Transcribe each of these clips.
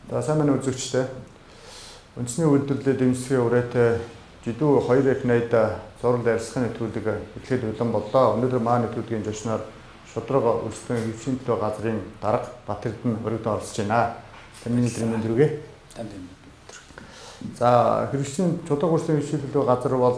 За сайн байна үзэгчдээ. Үндэсний үйлдвэрлэлд эмчилгээ үрээтэй жидүү 2.80-д зураг арилсхын нэвтрүүлэг эхлээд улам боллоо. Өнөөдөр маа нэвтрүүлгийн зочноор шудраг өрсөлдөөн хэвшин төлөө газрын дарга Батэрдэн өргөдөн оролцож байна. Таны өдрийн төрөгээ. Танд энэ. За хэрэгжлийн шудраг өрсөлдөөн хэвшин төлөө газар бол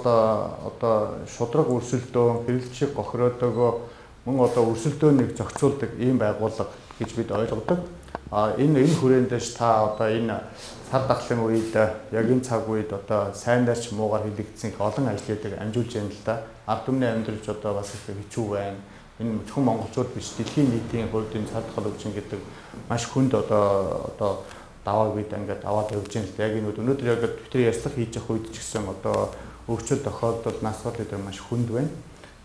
одоо шудраг өрсөлдөөн хэрэглэгчийг гохироодог мөн одоо өрсөлдөөнийг зохицуулдаг ийм байгууллага гэж бид ойлгодог. Энэ хүрээндээс та одоо энэ сар дахлын үед яг энэ цаг үед одоо сайнаарч муугаар хилэгдсэн их олон ажлуудыг амжуулж байна л да. Ард түмний амьдралч одоо бас их хэцүү байна. Энэ зөвхөн монголчууд биш дэлхийн нийтийн хувьд энэ сар дахал өвчин гэдэг маш хүнд одоо давааг бид ингээд аваад явж байна л да. Яг энэ өнөөдөр яг Твиттерийн ярьслах хийж явах үед ч гэсэн одоо өвчтөд тохиолдол насвал дээр маш хүнд байна.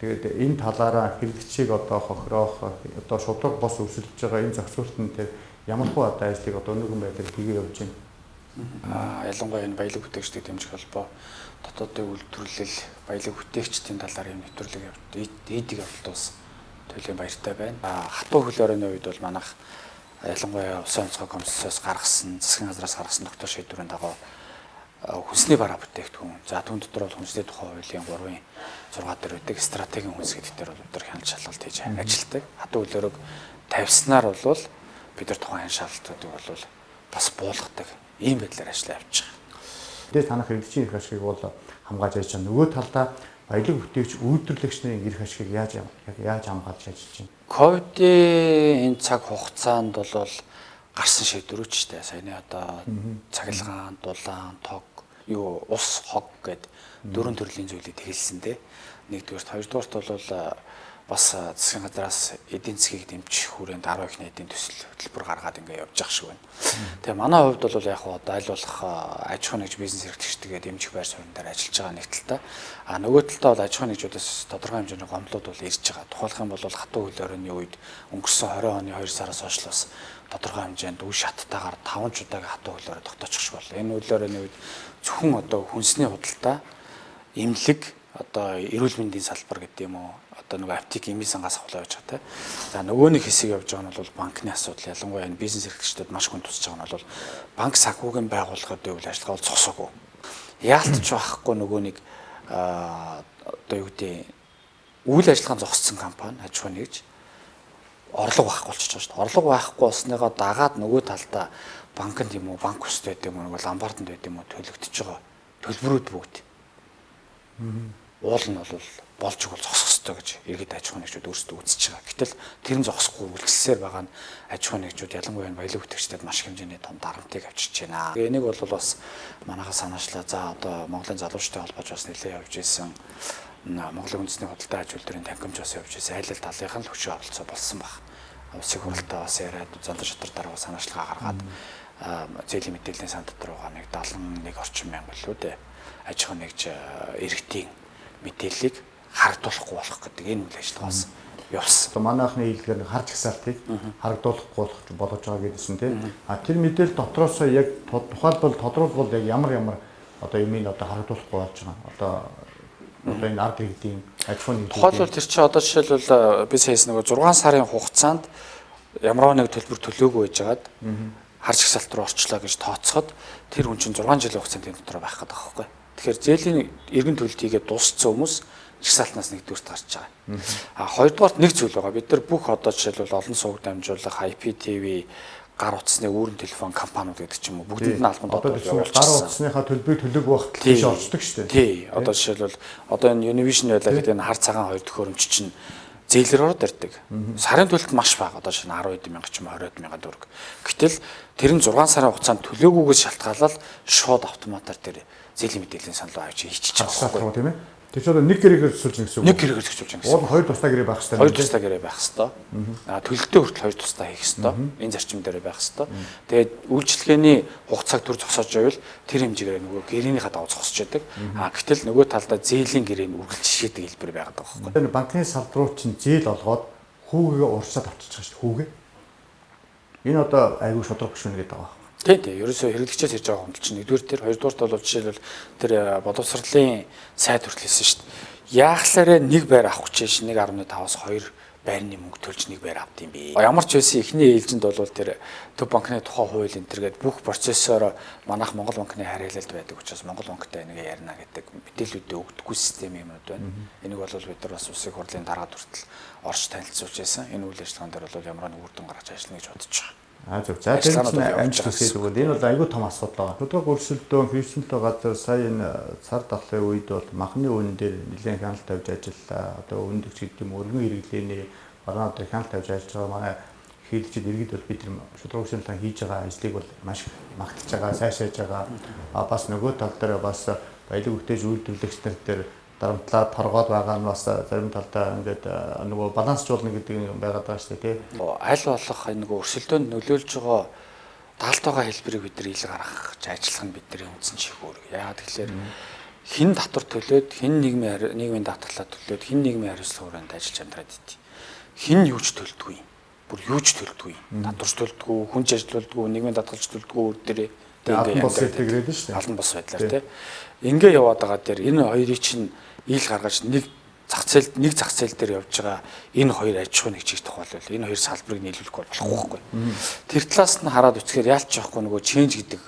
Тэгээд энэ талаараа хэрэглэгчийг одоо хохироох одоо шудраг бос өрсөлдөж байгаа энэ зохицуултын тэр ямар хөө одоо ажлыг одоо өнөөгийн байдлаар хийгээ явж байна. Ялангуяа энэ баялаг бүтээгчдийг дэмжих холбоо дотоодын үйлдвэрлэл баялаг бүтээгчдийн талаар юм нэвтрүүлэг хийдэг явдал бас туйлын баяртай байна. Хатуу хөл оройн үед бол манайх ялангуяа Усан онцгой комиссоос гаргасан засгийн газраас гаргасан тогтоох шийдвэрийн дагуу хүнсний бараа бүтээгдэхүүн. За түүн дотор бол хүнсний тухай хуулийн 3-ын 6 дээр үүдэг стратегийн хүнс гэдэг дээр бол өдөр хяналт шалгалт хийж ажилладаг. Хатуу хөлөөрөг тавьснаар бол бид нар тухайн шаардлагуудыг бол бас буулгадаг ийм байдлаар ажиллаа явж байгаа. Тэгээд танах хэрэглэгчийн эрх ашигыг бол хамгааж ажиллаж байгаа. Нөгөө талдаа баялаг бүтээгч үйлдвэрлэгч нарын эрх ашигыг яаж хамгаалж ажиллаж байна? Ковидын энэ цаг хугацаанд бол гарсан шийдвэрүүд ч дээ. Саяны одоо цахилгаан, дулаан, тог, ус, хог гэд 4 төрлийн зүйлийг тэгэлсэн дээ. Нэгдүгээрт, хоёрдугаарт бол бас засгийн газраас эдийн засгийг дэмжих хүрээнд 10 ихний эдийн төсөл хөтөлбөр гаргаад ингээ явж байгаа шиг байна. Тэгээ манай хувьд бол яг хаа айл болох аж ахуйн нэгж бизнес эрхлэгчдгээ дэмжих байр суурин дээр ажиллаж байгаа нэг талтай. Нөгөө талдаа бол аж ахуйн нэгжүүдээс тодорхой хэмжээний гомдлууд бол ирж байгаа. Тухайлх юм бол хатуу хөл оройны үед өнгөрсөн 20 оны 2 сараас хойш бас тодорхой хэмжээнд үе шаттайгаар 5 удаагийн хатуу хөл орой тогтоочих боллоо. Энэ хөл оройны үед зөвхөн одоо хүнсний худалдаа, эмнэлэг, одоо эрүүл мэндийн салбар гэдэг юм уу, одоо нөгөө аптек эмийн сангаас авах явж байгаа те. За нөгөө нэг хэсэг явж байгаа нь бол банкны асуудал. Ялангуяа энэ бизнес эрхлэгчдүүд маш хүн тусч байгаа нь бол банк санхүүгийн байгууллагын үйл ажиллагаа бол зогсоогүй. Яалтч байхгүй нөгөө нэг одоо юу гэдэг үйл ажиллагаа зогссон компани аж ахуй нэгж орлого байхгүй болчихж байгаа шүү дээ. Орлого байхгүй болсныгоо дагаад нөгөө талдаа банкнд юм уу, банк ус байдаг юм уу, ломбарднд байдаг юм уу төлөгдөж байгаа төлбөрүүд бүгд. Уул нь бол болж игэл зогсох ёстой гэж иргэд аж ахуй нэгжүүд өөрсдөө үзэж байгаа. Гэтэл тэр нь зогсохгүй үлгсээр байгаа нь аж ахуй нэгжүүд ялангуяа баялаг бүтээгчдэд маш хэмжээний том дарамтыг авчирч байна. Энийг бол бас манайхаа санаачлаа. За одоо Монголын залуучдын холбооч бас нэлээд явж исэн. Монголын үндэсний худалдаа аж үйлдвэрийн танхимч бас явж исэн. Айл ал талынхан л хүчээ оролцоо болсон баг. Улсын хурлаа бас яриад зандар шатар дараа санаачлагаа гаргаад зээлийн мэдээллийн сан дотор байгаа нэг 71 орчим мянга л үү дээ. Аж ахуй нэгж иргэдийн мэдээллийг харагдуулахгүй болох гэдэг энэ үйл ажиллагаас явсан. Одоо манай анхны хэлгээр харж хасаалтыг харагдуулахгүй болгож байгаа гэдсэн тийм. Тэр мэдээлэл дотроос яг тухайлбал тодорхойлбол яг ямар одоо юмыг одоо харагдуулахгүй болж байгаа. Одоо энэ ард иргэдийн аж ахуй нэгж тухайлбал тэр чинь одоо жишээлбэл би саяс нөгөө 6 сарын хугацаанд ямар нэг төлбөр төлөөгүй байжгаад харж хасаалт руу орчлоо гэж тооцоход тэр хүн чинь 6 жилийн хугацаанд энэ дотор байх гэдэг байгаа байхгүй. Тэгэхээр зээлийн эргэн төлөлт хийгээд дууссан хүмүүс жигсаалтнаас нэгдүгээрт гарч байгаа. Хоёрдугаарт нэг зүйл байгаа. Бид нар бүх одоо жишээлбэл олон суваг дамжуулах IPTV гар утасны үүрэн телефон компаниуд гэдэг ч юм уу бүгдэнд нь албанд одоо гар утасныхаа төлбөрийг төлөөг багт тийш орчдөг шүү дээ. Тий. Одоо жишээлбэл одоо энэ Univision байлаа гэдэг энэ хар цагаан хоёр төхөөрөмж чинь зээлэр ороод ирдэг. Сарын төлөлт маш бага. Одоо шинэ 10 эд мянга ч юм 20 мянган төгрөг. Гэтэл тэр нь 6 сарын хугацаанд төлөөгүйгээс шалтгаалаад шууд автоматар тэр зээлийн мэдээллийн санал авч хийчихэж байгаа байхгүй тийм ээ. Тэр чинь нэг гэрээгээр зөвшөөрч гэсэн үг. Нэг гэрээгээр зөвшөөрч гэсэн. Уул хоёр тусдаа гэрээ байх хэрэгтэй. Хоёр тусдаа гэрээ байх хэрэгтэй. Төлөлтөө хүртэл хоёр тусдаа хийх хэрэгтэй. Энэ зарчим дээр байх хэрэгтэй. Тэгээд үйлчлэгээний хугацааг төр зогсоож байвал тэр хэмжээгээр нөгөө гэрээнийхээ даваа зогсож яадаг. Гэтэл нөгөө талдаа зээлийн гэрээг үргэлж шишээдэг хэлбэр байгаад байгаа байхгүй. Энэ банкны салбарууд чинь зээл олгоод хүүгээ урсаад авчиж байгаа шүү дээ. Хүүгээ. Энэ одоо айгүй шудраг гүшүүнэ гэдэг байгаа. Тийм. Ерөөсөө хэрэглэгчээс ирж байгаа хөндлөл чинь нэгдүгээр тэр хоёрдугаарт бол жишээлбэл тэр боловсролын сайд хүртэл хэлсэн шүү дээ. яахлаарэ нэг байр авах гэж 1.5-аас 2 байрны мөнгө төлж нэг байр авд юм би. Ямар ч байсан эхний ээлжинд бол тэр төв банкны тухай хууль энэ төргээд бүх процессор манайх Монгол банкны харьяалалд байдаг учраас Монгол банктай энийг ярина гэдэг мэдээлүүдээ өгдөггүй систем юмнууд байна. Энийг бол бид нар бас улсын хурлын дараад хүртэл орж танилцуулж байсан. Энэ үйл ажиллагаан дээр бол ямар нэг үр дүн гаргаж ажиллана гэж бодож байгаа. Зөв. За тэр амжилт хүсээд өгвөл энэ бол айгүй том асуудал байгаа. Хөдөлгөөн өрсөлдөөн христэнтэй газар сая энэ цар тахлын үед бол махны үнэн дээр нэлээд хяналт тавьж ажиллаа. Одоо өндөгч гэдэг юм өргөн хэрэглээний баруун одоо хяналт тавьж ажиллаж байгаа манай хийлжид иргэд бол бид нар шудраг өрсөлдөөн хийж байгаа ажлыг бол маш магтаж байгаа, сайшааж байгаа. Бас нөгөө тал дээр бас баялаг бүтээж үйлдвэрлэгч нар дээр дарамтлаад торгоод байгаа нь бас зарим талдаа ингээд нөгөө балансжуулна гэдэг юм байгаад байгаа шүү дээ тий. Аль болох энэ нөгөө өрсөлдөөнд нөлөөлж байгаа даалтайгаа хэлбэрийг бид нар ил гаргах ажиллах нь бидний үндсэн чиглэл. Яагаад тэгэхээр хин татвар төлөөд хин нийгмийн даатгалаа төлөөд хин нийгмийн хариуцлага хүрээнд ажиллаж амьдраад идэв. Хин юу ч төлдөггүй. Бүр юу ч төлдөггүй. Татварч төлдөггүй, хүнч ажилуулдаггүй, нийгмийн даатгалч төлдөггүй өөр дээрээ албан бос хэлбэргээд шүү дээ. Албан бос байдлаар тий. Ингээ яваад байгаа дээр энэ хоёрыг чинь ил гаргаж нэг зах зээл дээр явж байгаа энэ хоёр аж ахуйн нэгжих тухайлбал энэ хоёр салбарыг нийлүүлэх болохгүй. Тэр талаас нь хараад үзэхээр яалч яахгүй нөгөө change гэдэг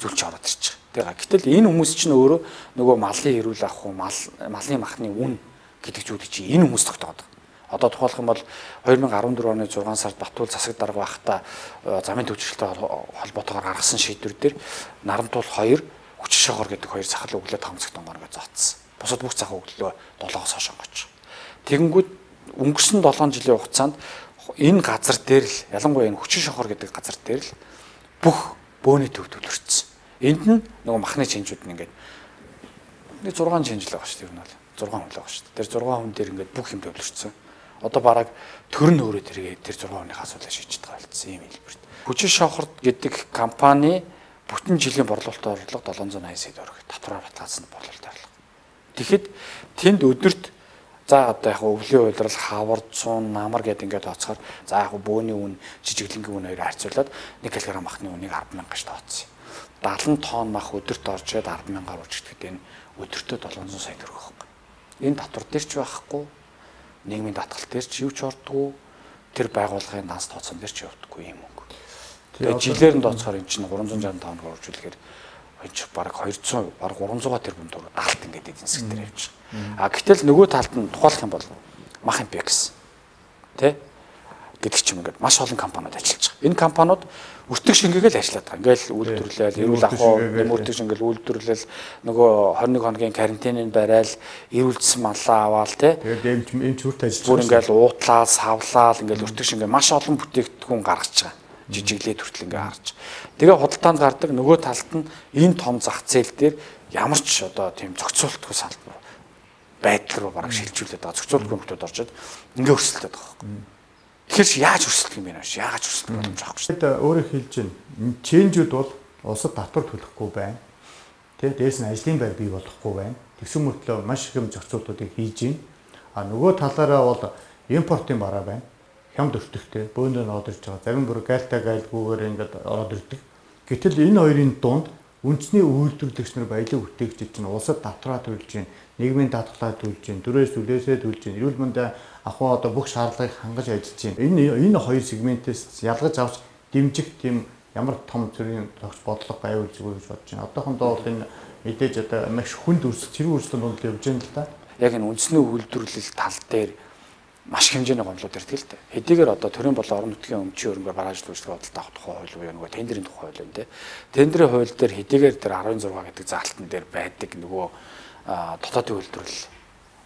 зүйл ч ороод ирж байгаа. Гэтэл энэ хүмүүс чинь өөрөө нөгөө малын эрүүл авах уу, малын махны үн гэдэг зүйлийг чинь энэ хүмүүс тогтооод байгаа. Одоо тухайлх юм бол 2014 оны 6 сард Батуул засаг дарга байхдаа замын төвчөлтэй холбоотойгоор гаргасан шийдвэр дээр Нарантуул 2 хүчин шогоор гэдэг хоёр захал өглөө 5 цагт онгоргоо заацсан. Бусад бүх захал өглөө 7-оос хойш онгоч. Тэгэнгүүт өнгөрсөн 7 жилийн хугацаанд энэ газар дээр л ялангуяа энэ хүчин шогоор гэдэг газар дээр л бүх бөөний төв төлөрсөн. Энд нь нөгөө махны чинжүүд нь ингээд 6 чинжил байгаа шүү дээ. Тэр нь бол 6 хүн л байгаа шүү дээ. Тэр 6 хүн дээр ингээд бүх юм төлөрсөн. Одоо бараг төр нь өөрөө тэр 6 хүний асуудлыг шийдэж байгаа болсон юм хэлбэрт. Хүчин шавхард гэдэг компани бүтэн жилийн борлуулалтын орлого 780 сая төгрөг татвараар баталгаажсан борлуулалт орлого. Тэгэхэд тэнд өдөрт за одоо яг өвлийн уйлрал хавар цун намар гэдэг ингээд тооцохоор за яг бөөний үн жижиглэнгийн үн хоёроо харьцуулаад 1 кг махны үнийг 10,000 гэж тооцсон. 70 тонн мах өдөрт орж ирээд 10,000-аар үржигдэхэд энэ өдөртөө 700 сая төгрөг байхгүй. Энэ татвар дээр ч байхгүй. Нийгмийн даатгал дээр ч юу ч ордгоо, тэр байгууллагын данс тооцоон дээр ч явдаггүй юм мөнгө. Тэгээ жилээр нь тооцохоор эн чинь 365 хоног оржуулахаар энэ ч бараг 200 бараг 300 тэрбум төгрөг даалт ингээд эдийн засаг дээр явж байгаа. Гэтэл нөгөө талд нь тухайлах юм бол Мах Импекс тий гэдэг ч юм ингээд маш олон компаниуд ажиллаж байгаа. Энэ компаниуд өртөг шингээгээ л ажиллаад байгаа. Ингээл үйлдвэрлэл, эрүүл ахуй, нэмэрдэг шингээл үйлдвэрлэл, нөгөө 21 хоногийн карантиныг барайл, эрүүлсэн маллаа аваал тий. Тэгээд эмч хүрт ажиллаж бүр ингээл уутлаа, савлаа, ингээл өртөг шингээ маш олон бүтээгдэхүүн гаргаж байгаа. Жижиглээд хүртэл ингээ харж. Тэгээ худалдаанд гардаг нөгөө талд нь энэ том зах зээл дээр ямар ч одоо тийм зохицуултгүй салбар байдал руу бараг шилжүүлээд байгаа. Зохицуултгүй хүмүүс оржод ингээ өрсөлдөд байгаа. Тэгэхээр яаж өрсөлдөх юм бэ нэ? Яаж өрсөлдөх юм жоохгүй шүү дээ. Өөрөө хэлж байна. Ченжүүд бол улсад татвар төлөхгүй байна. Тэ дээрс нь ажлын байр бий болохгүй байна. Тэгсэн мөртлөө маш их юм зохицуултуудыг хийж байна. Нөгөө талаараа бол импортын бараа байна. Хямд өртөгтэй бөөндөө ноод ирж байгаа. Зарим бүр гайлтай гайлгүйгээр ингээд ороод ирдэг. Гэтэл энэ хоёрын дунд үндэсний үйлдвэрлэгч нар баялаг бүтээгчид чинь улсад татвараа төлж чинь, нийгмийн даатгалаа төлж чинь, төрөөс түлээсээ төлж чинь, эрүүл мэндийн ахуй одоо бүх шаардлагыг хангаж ажиллаж чинь. Энэ хоёр сегментээс ялгаж авч дэмжих тийм ямар том төрлийн тогтч бодлого байвал зүгээр гэж бодож байна. Одоохондоо бол энэ мэдээж одоо маш хүнд цэрэг өрсөлдөөн бодлого явж байна л да. Яг энэ үндэсний үйлдвэрлэл тал дээр маш хэмжээний гомдлууд ирдэг л дээ. Хэдийгээр одоо төрийн болон орон нутгийн өмчийн хөрөнгө барааж үйлчлэг бодлого авах тухай хууль буюу нөгөө тендерийн тухай хууль байна те. Тендерийн хууль дээр хэдийгээр тэр 16 гэдэг заалтан дээр байдаг нөгөө дотоодын үйлдвэрлэл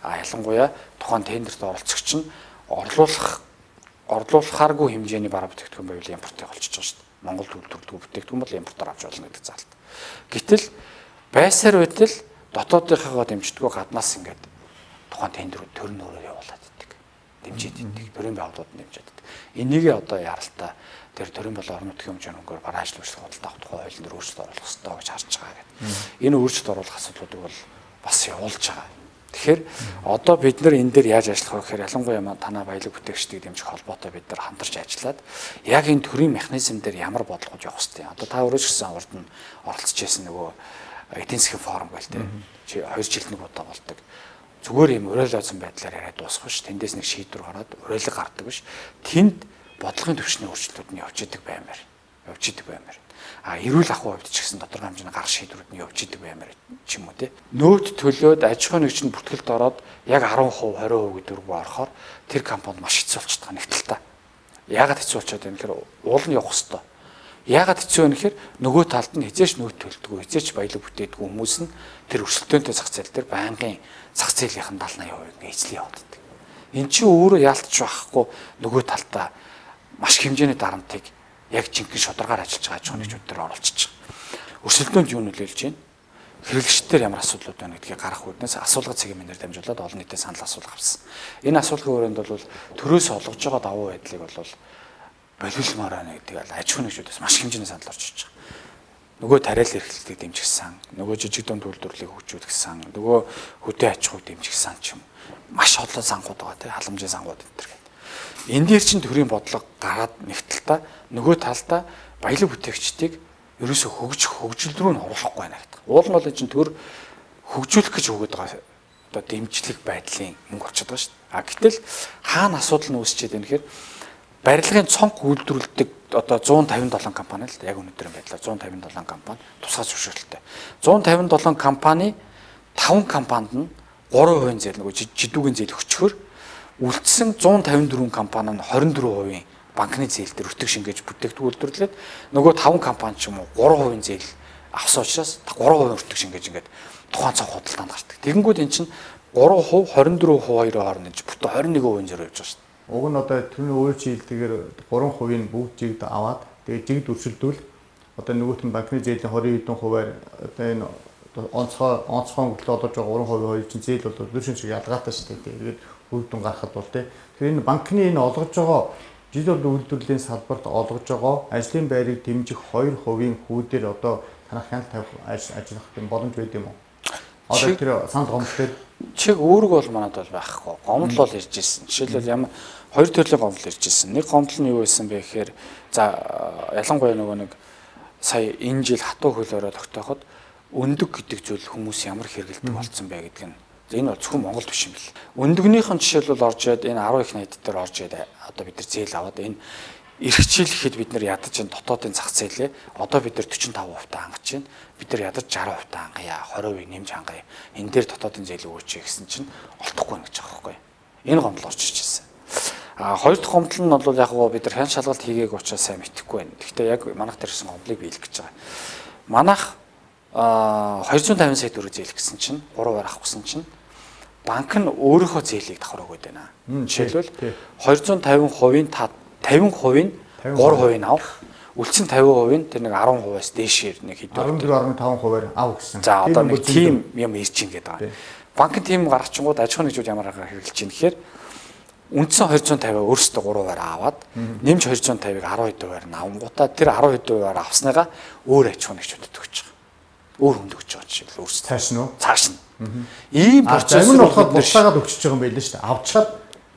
ялангуяа тухайн тендерт оролцогч нь орлуулахааргүй хэмжээний бараа бүтээгдэхүүн байвал импортыг олчиж байгаа шүү дээ. Монголд үйлдвэрлэдэг бүтээгдэхүүн бол импортоор авч болно гэдэг заалт. Гэтэл байсаар байтал дотоодынхаа дэмждэггүй гаднаас ингээд тухайн тендерүүд төрн өөрөөр явуулаад идэг. Дэмжиж идэг. Төрийн байгууллагууд дэмжиж идэг. Энийг одоо яралтаа тэр төрийн болон орон нутгийн хэмжээний хөнгөөр барааж үйлчлэх бодлого авах тухай хуулинд өөрчлөлт оруулах хэрэгтэй гэж харж байгаа гэдэг. Энэ өөрчлөлт оруулах асуудлуудыг бол бас явуулж байгаа. Тэгэхээр одоо бид нар энэ дээр яаж ажиллах вэ гэхээр ялангуяа танаа баялаг бүтээгчдийг дэмжих холбоотой бид нар хамтарч ажиллаад яг энэ төрийн механизм дээр ямар бодлогод явах хэрэгтэй. Одоо та өөрөө ч гэсэн урд нь оролцож байсан нөгөө эдийн засгийн форум байл тэ. Чи 2 жилд нэг удаа болдог. зүгээр юм уриалсан байдлаар яриад дуусах биш. Тэндээс нэг шийдвэр гараад уриалга гардаг биш. Тэнд бодлогын төвчний өөрчлөлтүүд нь явж идэг баймаар. Эрүүл ахуй хувьд ч гэсэн тодорхой хэмжээний гарах шийдвэрүүд нь явж идэг баймаар ч юм уу те. Нөөд төлөөд аж ахуйн нэгжинд бүртгэлд ороод яг 10%, 20% гэдэг рүү орохоор тэр компанид маш хэцүү болчиход байгаа нэгтэлтэй. Яагаад хэцүү болчиход байна гэхээр уул нь явах хэвээр. Яагаад хэцүү вэ гэхээр нөгөө талд нь хизээч нөөд төлдөггүй, хизээч баялаг бүтээдэггүй хүмүүс нь тэр өрсөлдөөнтэй зах зээл дээр байнгын зах зээлийн 70-80% ингээ эзлэн явагддаг. Эн чинь өөрөө яалтч байхгүй нөгөө талдаа маш хэмжээний дарамтыг яг жинхэнэ шударгаар ажиллаж байгаа аж ахуйн нэгжүүд дээр оруулчихж байгаа. Өрсөлдөөнд юу нөлөөлж байна? Хэрэглэгчдэр ямар асуудлууд байна гэдгийг гарах үднээс асуулга цэгийн мэнээр дамжуулаад олон нийтэд санал асуулга авсан. Энэ асуулгын өрөөнд бол төрөөс олгож байгаа давуу байдлыг бол болиулмаар байна гэдэг аж ахуйн нэгжүүдээс маш хэмжээний санал орж иж байгаа. Нөгөө тариал эрхлэлтийг дэмжихсэн, нөгөө жижиг дунд үйлдвэрлэлийг хөгжүүлсэн, нөгөө хөдөө аж ахуйг дэмжихсэн ч юм маш олон сангууд байгаа тийм халамжийн сангууд энэ төр. Энэ дээр чинь төрийн бодлого гараад нэгтэлтэй нөгөө талдаа баялаг бүтээгчдийг ерөөсө хөгжил рүү нь оруулахгүй байна гэдэг. Уул нь бол чинь төр хөгжүүлэх гэж өгöd байгаа одоо дэмжлэг байдлын мөнгө очиж байгаа шүү дээ. Гэтэл хаана асуудал нь үүсчихэд байна гэхээр барилгын цонх үйлдвэрлэдэг одоо 157 компани л яг өнөөдрийн байдлаар 157 компани тусгай зөвшөөрлөлттэй. 157 компани 5 компанид нь 3% зээл нөгөө жидүүгийн зээл өчгөр үлдсэн 154 компани нь 24% банкны зээл дээр өртөг шингээж бүтээгдэхүүн үйлдвэрлээд нөгөө 5 компани ч юм уу 3% зээл авсан учраас 3% өртөг шингээж ингээд тухайн цонх худалдаанд гардаг. Тэгэнгүүт эн чинь 3%, 24% хоёрын хооронд энэ бүтэ 21% зээл явж байгаа шүү дээ. Уг нь одоо тэрний өөр чиглэлээр 3% нь бүгд жигд аваад тэгээд жигд өрсөлдвөл одоо нөгөөт нь банкны зээлийн 20 хэдэн хувиар одоо энэ онцгой хөдөлгөөн олж байгаа 3% хоёр чинь зээл бол өдөр шиг ялгаатай шүү дээ. Тэгээд хөвдөн гарахад бол тэгэхээр энэ банкны энэ олгож байгаа жил бол үйлдвэрлэлийн салбарт олгож байгаа ажлын байрыг дэмжих 2% хүүдээр одоо танах хяналт тавих ажиллах юм боломж байд юм уу? Одоо тэр санал гомдлоо чиг өөрөг бол манад бол байхгүй. Гомдол бол ирж ирсэн. Жишээлбэл ямар хоёр төрлийн гомдол ирж ирсэн. Нэг гомдол нь юу байсан бэ гэхээр за ялангуяа нөгөө нэг сая энэ жил хатуу хөлөөрөө тогтооход өндөг гэдэг зүйл хүмүүс ямар хэрэгэлдэг болсон бэ гэдэг нь. Энэ бол зөвхөн Монгол биш юм бэл. Өндөгнийхэн жишээлбэл орж ирээд энэ 10 их найд дээр орж ирээд одоо бид нар зээл аваад энэ эрхчлэхэд бид нар ядаж энэ дотоодын зах зээлээ одоо бид нар 45% та хангаж байна. Бид нар ядаж 60% та хангая, 20% нэмж хангая. Энэ дээр дотоодын зээл өгөөч гэсэн чинь олдохгүй байна гэж байгаа байхгүй. Энэ гомдол орж ирж байна. Хоёр дахь гомдол нь бол яг гоо бид нар хэн шалгалт хийгээг учраас сайн мэдэхгүй байна. Гэхдээ яг манайх дээрсэн гомдлыг биелэх гэж байгаа. Манайх 250 сая төгрөг зээл гэсэн чинь 3 авах гэсэн чинь банк нь өөрийнхөө зээлийг давхар өгöd байна. Жишээлбэл 250%-ийн та 50%-ийн 3% авах, үлдсэн 50%-ийн тэр нэг 10%-аас дээшээр нэг хэдэн 14.5%-аар ав гэсэн. За одоо нэг тийм юм ирж ин гэдэг байгаа. Банкны тийм гаргачингууд аж ахуйн нэгжүүд ямар аргаар хэрэгжилж ийн гэхээр үндсэн 250 өөрсдөө 3%-аар аваад нэмж 250-ыг 12%-аар авангуудаа тэр 12%-аар авсныгаа өөр аж ахуйн нэгжүүдэд өгч байгаа. Өөр хүнд өгч байгаа жишээл өөрсдөө. Цааш нь уу? Цааш нь. Ийм процесс нь болоход буцаагаад өгчөж байгаа юм байл шүү дээ. Авчаад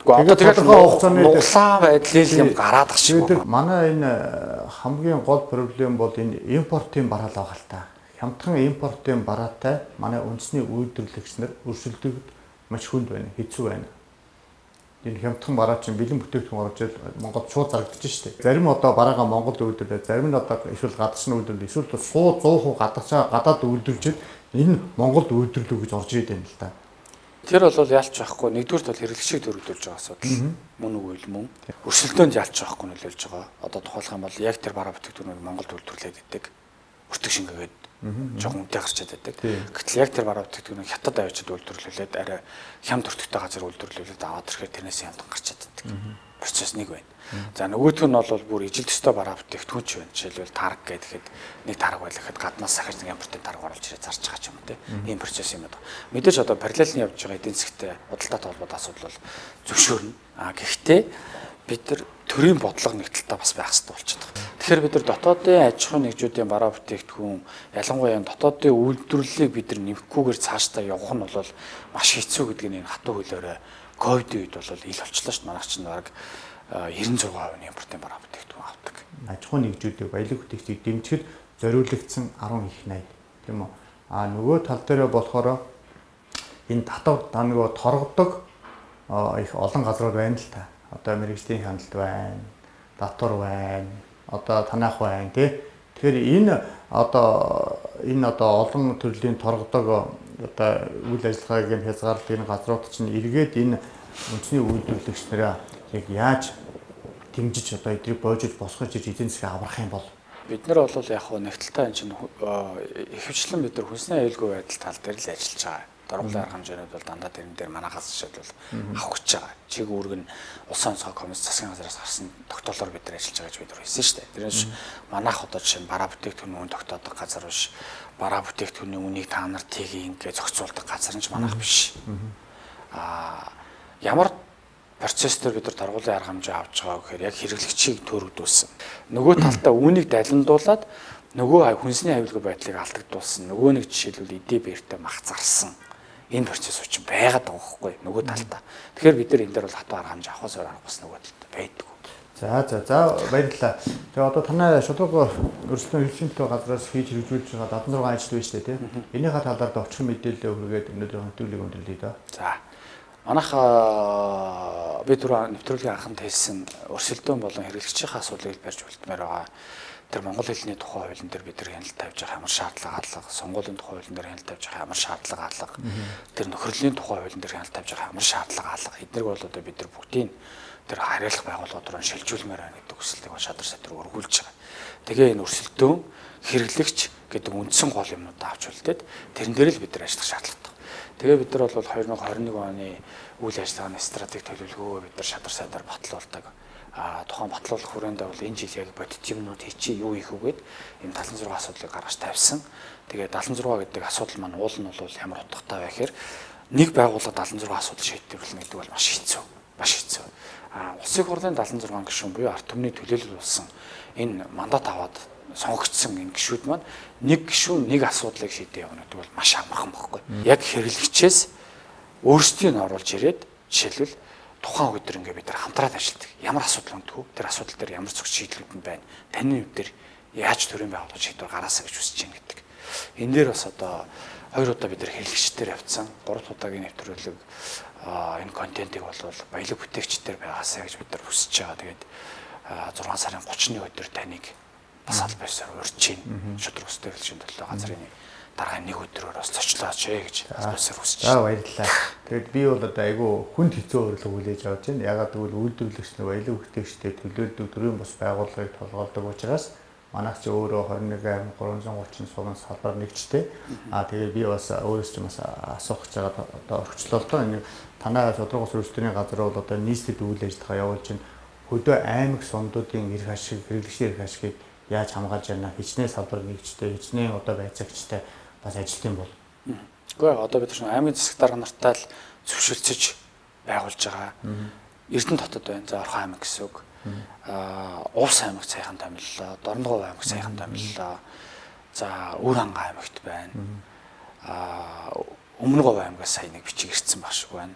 одоо тэгээд хугацааны улаан байдлын юм гараад ах шиг. Манай энэ хамгийн гол проблем бол энэ импортын бараал байгаа л та. Хямдхан импортын бараатай манай үндэсний үйлдвэрлэгч нар өрсөлдөгд маш хүнд байна, хэцүү байна. Энэ хямдхан бараа чинь бэлэн бүтээгдэхүүн орж ил Монголд шууд зарагдаж штэ. Зарим одоо бараагаа Монголд үйлдвэрлээ, зарим нь одоо эсвэл гадаачны үйлдвэрлэл, эсвэл 100% гадаад үйлдвэрлэж энэ Монголд үйлдвэрлэв гэж орж ирээд байна л да. Тэр бол ялч байхгүй. Нэгдүгürt бол хэрэглэгчийг дөрвөлж байгаа асуудал. Мөн үгүй л мөн. Өрсөлдөөнд ялч байхгүй нөлөөлж байгаа. Одоо тухайлах юм бол яг тэр бараа бүтээгдэхүүнийг Монголд үйлдвэрлээд идэг. Өртөг шингээгээд жоохон үнэтэй гарчаад байдаг. Гэтэл яг тэр бараа бүтээгдэхүүнийг хятад авчид үйлдвэрлүүлээд арай хямд өртөгтэй газар үйлдвэрлүүлээд аваад ирэхээр тэрнээс хямд гарчаад байдаг. Процесс нэг байна. За нөгөөх нь бол бүр ижил төстэй бараа бүтээгдэхүүн ч байна. Жишээлбэл тарг гэхэд нэг тарг байлгахад гаднаас сахиж нэг импортын тарг оруулж ирээд зарж байгаа ч юм уу те. Ийм процесс юм байна. Мэдээж одоо параллелын явж байгаа эдийн засгтай худалдаатай холбоотой асуудал бол зөвшөөрнө. Гэхдээ бид нар төрийн бодлого нэгдэлтэй бас байх хэрэгтэй болчиход байгаа. Тэгэхээр бид нар дотоодын аж ахуйн нэгжүүдийн бараа бүтээгдэхүүн ялангуяа дотоодын үйлдвэрлэлийг бид нар нэмэхгүйгээр цаашдаа явах нь бол маш хэцүү гэдгийг энэ хатуу хөлөөрөө ковидын үед бол ил болчлоо шүү дээ. Манайх чинь баг 96% импортын бараа бүтээгдэхүүн авдаг. Аж ахуйн нэгжүүдийг баялаг бүтээгчдийг дэмжихэд зориулагдсан 10 их найд тийм үү. Нөгөө тал дээр болохоор энэ татвар та нөгөө торгодог их олон газрууд байна л та. Одоо мэрэгжлийн хяналт байна, татвар байна, одоо танах байна тий. Тэгэхээр энэ одоо олон төрлийн торгодог одоо үйл ажиллагааг нь хязгаарлалт энэ газрууд чинь эргээд энэ үндэсний үйлдвэрлэгч нараа яг яаж дэмжиж одоо эдрийг боожиж босгож иж эзэн засгийг аврах юм бол бид нар бол яг хөө нэгтэлтэй энэ чинь ихэвчлэн бид нар хүнсний аюулгүй байдал тал дээр л ажиллаж байгаа. Дөрвөлэн арга хэмжээнд бол дандаа тэрэн дээр манайхаас жишээлбэл авах гэж байгаа. Чиг үүрэг нь улсын онцгой комисс засгийн газраас гарсан тогтоолоор бид нар ажиллаж байгаа гэж бид нар хэлсэн шүү дээ. Тэрнээс манайх одоо жишээ нь бараа бүтээгдэхүүний үн тогтоодог газар биш. Бараа бүтээгдэхүүний үнийг та нар тгий ингээ зохицуулдаг газар нь ч манайх биш. Ямар процесс дээр бид нар торгуулийн арга хэмжээ авч байгаа гэхээр яг хэрэглэгчийг төрөгдүүлсэн. Нөгөө талдаа үүнийг далиндуулаад нөгөө хүнсний аюулгүй байдлыг алдагдуулсан. Нөгөө нэг жишээлбэл эдээ бэртэ мах зарсан. Энэ процесс учраас байгаад байгаа байхгүй нөгөө талдаа. Тэгэхээр бид нар энэ дээр бол хатуу арга хэмжээ авахаас өөр арга бас нөгөө талдаа байдаг. За баярлалаа. Тэгээ одоо танай шударга өрсөлдөөн хөгжинтэй газраас хийж хэрэгжүүлж байгаа 76 ажил байна шүү дээ тийм. Энийхээ талаар очих мэдээлэл өгөөгээд өнөөдөр хөтөлбөрийг өндөрлөе доо. За. Манайх би түрүү нэвтрүүлгийн анханд хэлсэн өрсөлдөөн болон хэрэглэгчийн асуудлыг барьж үлдмээр байгаа. Тэр Монгол хэлний тухай хуулийн дээр бид нар хяналт тавьж байгаа ямар шаардлага алга, сонгуулийн тухай хуулийн дээр хяналт тавьж байгаа ямар шаардлага алга, тэр нөхрөлийн тухай хуулийн дээр хяналт тавьж байгаа ямар шаардлага алга. Эднэрг бол одоо бид нар бүгдийг тэр хариалах байгууллагууд руу шилжүүлмээр байна гэдэг хүслийг шадар садар өргүүлж байгаа. Тэгээ энэ өрсөлдөөн хэрэглэгч гэдэг үндсэн гол юмнуудаа авч үлдээд тэрэн дээр л бид нар ажиллах шаардлагатай. Тэгээ бид нар бол 2021 оны үйл ажиллагааны стратеги төлөвлөгөө бид нар шадар садар батлуулдаг. Тухайн батлуулах хүрээндээ бол энэ жил яг бодит юмнууд хийчих юу их үгээд энэ 76 асуудлыг гаргаж тавьсан. Тэгээ 76 гэдэг асуудал маань уул нь бол ямар утгатай вэ гэхээр нэг байгууллага 76 асуудал шийдвэрлэнэ гэдэг бол маш хэцүү. Маш хэцүү. Улсын хурлын 76 гишүүн буюу ард түмний төлөөлөл болсон энэ мандат аваад сонгогдсон энэ гишүүд маань нэг гишүүн нэг асуудлыг шийдэх явна гэдэг бол маш амархан байхгүй. Яг хэрэглэгчээс өөрсдийг нь оруулж ирээд жишээлбэл тухайн өдөр ингээ бид нар хамтраад ажилладаг. Ямар асуудал өндгөө тэр асуудал дээр ямар зөв шийдлүүд нь байна. Таны нүд дээр яаж төрийн байгууллага шийдвэр гаргаасаа гэж хүсэж байна гэдэг. Энэ дээр бас одоо 2 удаа бид нар хэрэглэгчдээр явцсан. 3 удаагийн нэвтрүүлэг энэ контентыг бол баялаг бүтээгчдээр байгаасаа гэж бид нар хүсэж байгаа. Тэгээд 6 сарын 30-ны өдөр таныг бас албаасаар урьж чинь шудраг өстэй хэлшин төлөө газрын дараагийн нэг өдрөөр бас зочлооч гэж албаасаар хүсэж байна. За баярлалаа. Тэгэд би бол одоо айгүй хүнд хэцүү өрлөг хүлээж авч байна. Ягаад гэвэл үйлдвэрлэгч нар баялаг бүтээгчтэй төлөөлдөг төрийн бус байгууллагыг толгоолдог учраас манайх ч өөрөө 21.330 сувын салбар нэгжтэй. Тэгээд би бас өөрөөс ч бас асуух гэж байгаа одоо орчлолтоо энэ танай шудраг ус өрсөлдөөний газар бол одоо нийслэл үйл ажиллагаа явуулж байна. Хөдөө аймаг сундуудын эрх ашиг, хэрэглэгчийн эрх ашигыг яаж хамгаалж байна? Хичнээн салбар нэгжтэй, хичнээн одоо байцаагчтай бас ажилт юм бол. Гэхдээ одоо бид чинь аймгийн засаг дарга нартай л зөвшөлдсөж байгуулж байгаа. Эрдэнэ хотод байна. За Орхон аймаг гэсэн үг. Увс аймаг сайхан томиллоо, Дорногов аймаг сайхан томиллоо. За Өвранга аймагт байна. Өмнөгов аймагаас сая нэг бичиг ирсэн баг шиг байна.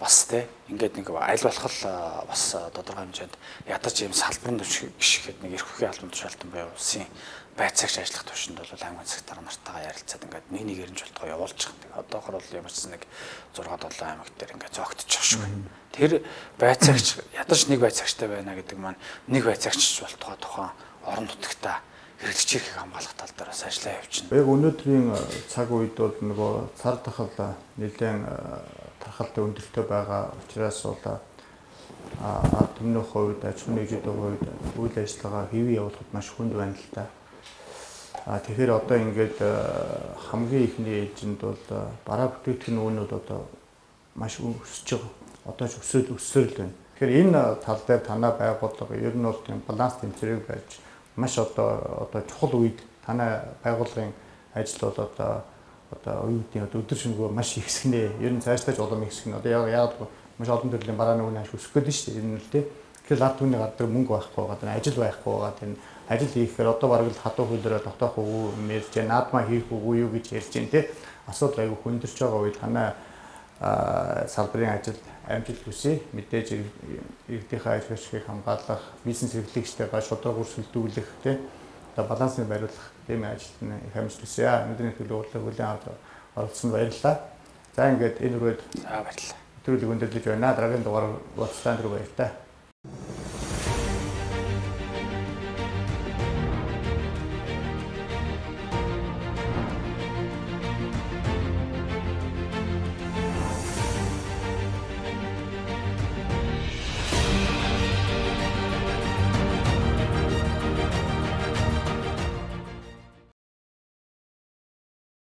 Бас те ингээд нэг аль болох бас тодорхой хэмжээнд ядаж ийм салбарын гişгэхэд нэг эрх хүхийн албан тушаалтан бай улсын байцаагч ажиллах төвшөнд бол аймгийн засаг дарга нартайгаа ярилцаад ингээд нэг эренж болтгоо явуулж байгаа. Одоохор бол ямар ч нэг 6-7 аймаг дээр ингээд зогтчих шиг байна. Тэр байцаагч ядаж нэг байцаагчтай байна гэдэг маань нэг байцаагч болтгоо тухайн орон нутагта хэрэглэгчийг хамгаалах тал дээр бас ажиллаа явуулчихна. Яг өнөөдрийн цаг үед бол нөгөө цар тахал нэлээд тархалтай өндөртэй байгаа учраас бол төмнөх хувьд аж ахуйн нэгжийн хувьд үйл ажиллагаа хэвээ явуулахад маш хүнд байна л та. Тэгэхээр одоо ингээд хамгийн ихний эжэнд бол бараа бүтээгдэхүүн үнүүд одоо маш өсөж байгаа. Одоо ч өсөөл байна. Тэгэхээр энэ тал дээр танай байгууллага ер нь бол тийм баланс тэмцэрэг байж маш одоо чухал үед танай байгууллагын ажил бол одоо оюутны өдөр шингөө маш ихсгэнэ. Ер нь цаашдаа ч улам ихсгэнэ. Одоо яг маш олон төрлийн барааны үн ашиг өсөх гэдэг шүү дээ. Ер нь л тийм. Тэгэхээр ард түмний гар дээр мөнгө байхгүй байгаа, ажил байхгүй байгаа. Тэр ажил хийхээр одоо бараг л хатуу хөлөөрөө тогтоох уу, мэрж наадмаа хийх уу юу гэж ярьж байна тийм. Асуудал аягүй хүндэрч байгаа үед танай салбарын ажил амжилт хүсье. Мэдээж иргэдийнхээ эрх ашигыг хамгаалах, бизнес эрхлэгчтэйгээ шударга өрсөлдүүлэх тийм. Одоо балансыг бариулах тийм ажилд их амжилт хүсье. Өнөөдрийн төлөвлөгөөг хүлээн авч оролцсонд баярлалаа. За ингээд энэ үрээд За баярлалаа. нэвтрүүлэг өндөрлөж байна. Дараагийн дугаар уулзсан руу баяр та.